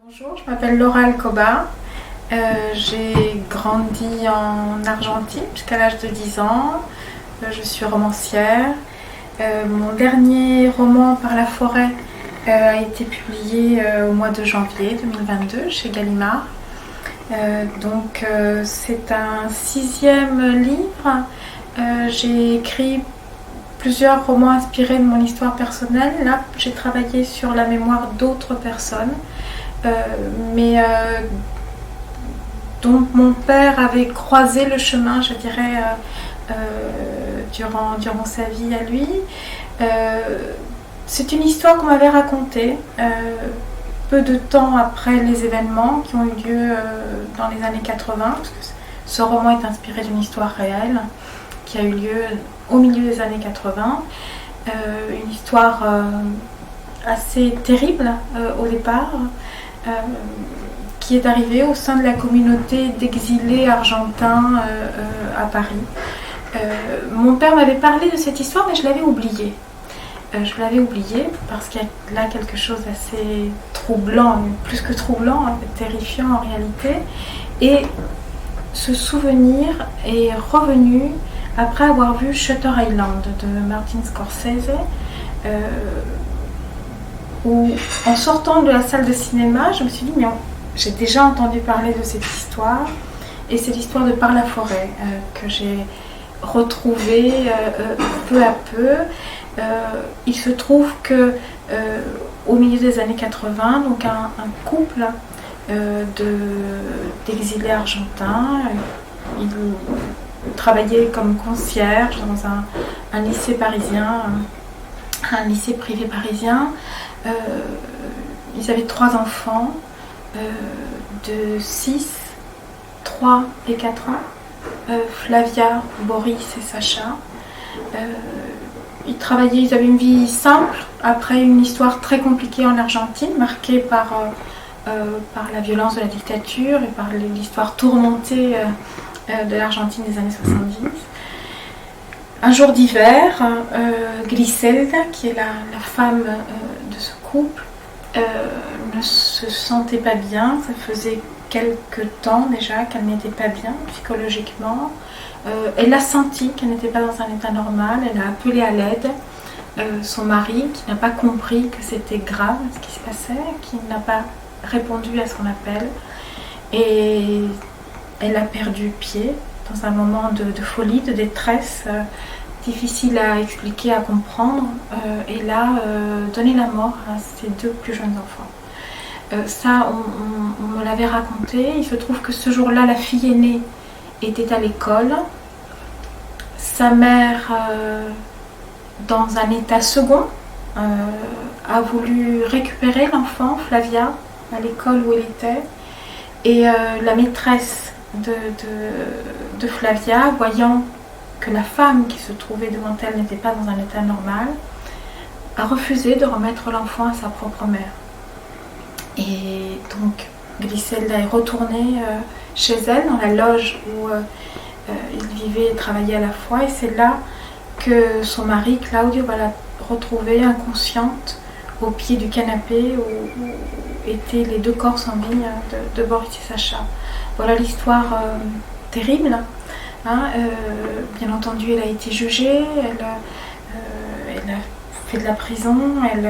Bonjour, je m'appelle Laura Alcoba. J'ai grandi en Argentine jusqu'à l'âge de 10 ans. Je suis romancière. Mon dernier roman, Par la forêt, a été publié au mois de janvier 2022 chez Gallimard. C'est un 6e livre. J'ai écrit plusieurs romans inspirés de mon histoire personnelle. Là, j'ai travaillé sur la mémoire d'autres personnes. Dont mon père avait croisé le chemin, je dirais, durant sa vie à lui. C'est une histoire qu'on m'avait racontée peu de temps après les événements qui ont eu lieu dans les années 80, parce que ce roman est inspiré d'une histoire réelle qui a eu lieu au milieu des années 80. Une histoire assez terrible au départ, qui est arrivée au sein de la communauté d'exilés argentins à Paris. Mon père m'avait parlé de cette histoire, mais je l'avais oubliée. Je l'avais oubliée parce qu'il y a là quelque chose d'assez troublant, plus que troublant, hein, terrifiant en réalité. Et ce souvenir est revenu après avoir vu Shutter Island de Martin Scorsese, où en sortant de la salle de cinéma, je me suis dit, mais j'ai déjà entendu parler de cette histoire, et c'est l'histoire de Par la forêt que j'ai retrouvée peu à peu. Il se trouve que au milieu des années 80, donc un couple d'exilés argentins, il travaillait comme concierge dans un lycée parisien, un lycée privé parisien. Ils avaient 3 enfants de 6, 3 et 4 ans, Flavia, Boris et Sacha. Ils avaient une vie simple après une histoire très compliquée en Argentine, marquée par la violence de la dictature et par l'histoire tourmentée de l'Argentine des années 70. Un jour d'hiver, Griselda, qui est la femme de ce couple, ne se sentait pas bien. Ça faisait quelque temps déjà qu'elle n'était pas bien psychologiquement. Elle a senti qu'elle n'était pas dans un état normal. Elle a appelé à l'aide son mari, qui n'a pas compris que c'était grave ce qui se passait, qui n'a pas répondu à son appel. Et elle a perdu pied dans un moment de folie, de détresse, difficile à expliquer, à comprendre, et là, donné la mort à ses 2 plus jeunes enfants. Ça, on me l'avait raconté. Il se trouve que ce jour-là, la fille aînée était à l'école. Sa mère, dans un état second, a voulu récupérer l'enfant, Flavia, à l'école où elle était. Et la maîtresse de Flavia, voyant que la femme qui se trouvait devant elle n'était pas dans un état normal, a refusé de remettre l'enfant à sa propre mère. Et donc Griselda est retournée chez elle, dans la loge où il vivait et travaillait à la fois, et c'est là que son mari, Claudio, va la retrouver inconsciente au pied du canapé où étaient les 2 corps sans vie de Boris et Sacha. Voilà l'histoire terrible. Bien entendu, elle a été jugée, elle a fait de la prison, elle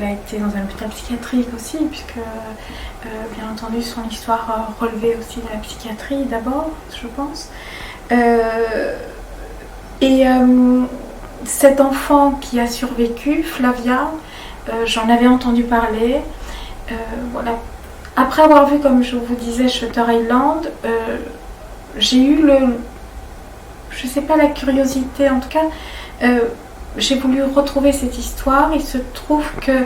a été dans un hôpital psychiatrique aussi, puisque bien entendu son histoire relevait aussi de la psychiatrie d'abord, je pense. Cet enfant qui a survécu, Flavia, j'en avais entendu parler. Voilà. Après avoir vu, comme je vous disais, Shutter Island, j'ai eu je sais pas, la curiosité, en tout cas, j'ai voulu retrouver cette histoire. Il se trouve que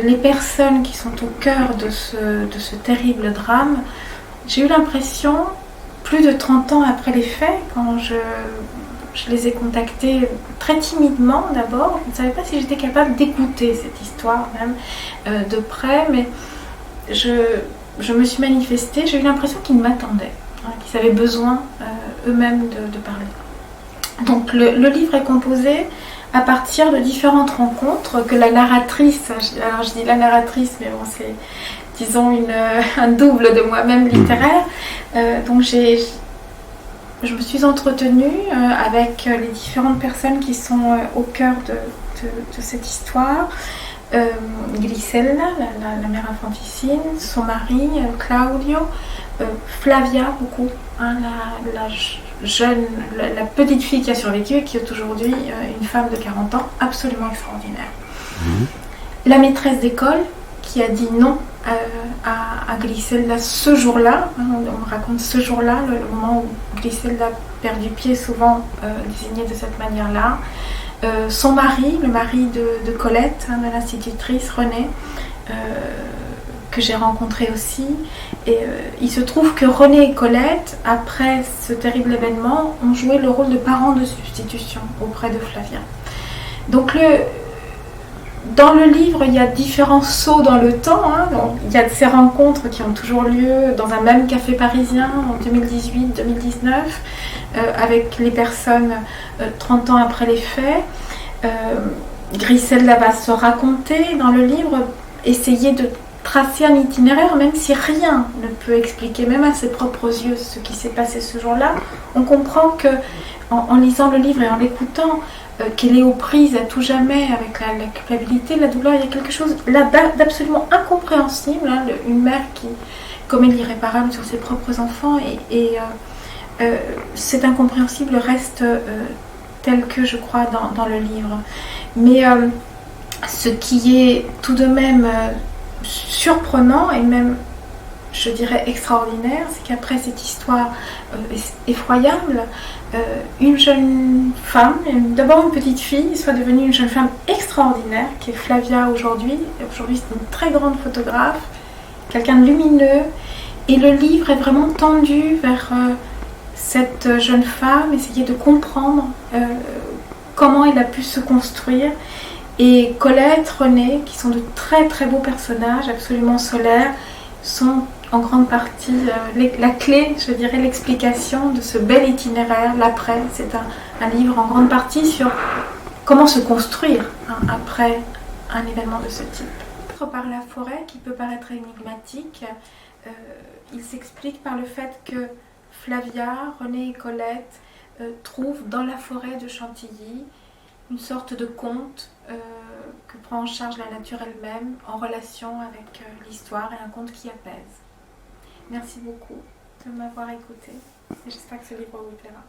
les personnes qui sont au cœur de ce terrible drame, j'ai eu l'impression, plus de 30 ans après les faits, quand je les ai contactées très timidement d'abord, je ne savais pas si j'étais capable d'écouter cette histoire même de près, mais je me suis manifestée, j'ai eu l'impression qu'ils m'attendaient, qu'ils avaient besoin eux-mêmes de parler. Donc le livre est composé à partir de différentes rencontres que la narratrice, alors je dis la narratrice, mais bon, c'est disons, un double de moi-même littéraire. Donc je me suis entretenue avec les différentes personnes qui sont au cœur de cette histoire. Grisella, la mère infanticide, son mari, Claudio, Flavia, beaucoup, hein, la petite fille qui a survécu et qui est aujourd'hui une femme de 40 ans absolument extraordinaire. La maîtresse d'école qui a dit non à Grisella ce jour-là, hein, on raconte ce jour-là, le moment où Grisella perd du pied, souvent désigné de cette manière-là. Son mari, le mari de Colette, hein, de l'institutrice René, que j'ai rencontré aussi. Et il se trouve que René et Colette, après ce terrible événement, ont joué le rôle de parents de substitution auprès de Flavia. Donc dans le livre, il y a différents sauts dans le temps. Hein. Donc, il y a ces rencontres qui ont toujours lieu dans un même café parisien en 2018-2019, avec les personnes 30 ans après les faits. Grisella va se raconter dans le livre, essayer de tracer un itinéraire, même si rien ne peut expliquer, même à ses propres yeux, ce qui s'est passé ce jour-là. On comprend que, en lisant le livre et en l'écoutant, qu'elle est aux prises à tout jamais avec la culpabilité, la douleur. Il y a quelque chose là d'absolument incompréhensible, hein, une mère qui commet l'irréparable sur ses propres enfants, et cet incompréhensible reste tel que, je crois, dans le livre. Mais ce qui est tout de même surprenant et même, je dirais, extraordinaire, c'est qu'après cette histoire effroyable, une jeune femme, d'abord une petite fille, soit devenue une jeune femme extraordinaire, qui est Flavia aujourd'hui. Aujourd'hui, c'est une très grande photographe, quelqu'un de lumineux. Et le livre est vraiment tendu vers cette jeune femme, essayer de comprendre comment elle a pu se construire. Et Colette, René, qui sont de très très beaux personnages, absolument solaires, sont en grande partie la clé, je dirais, l'explication de ce bel itinéraire, l'après. C'est un livre en grande partie sur comment se construire, hein, après un événement de ce type. Par la forêt, qui peut paraître énigmatique, il s'explique par le fait que Flavia, René et Colette trouvent dans la forêt de Chantilly une sorte de conte que prend en charge la nature elle-même en relation avec l'histoire, et un conte qui apaise. Merci beaucoup de m'avoir écouté et j'espère que ce livre vous plaira.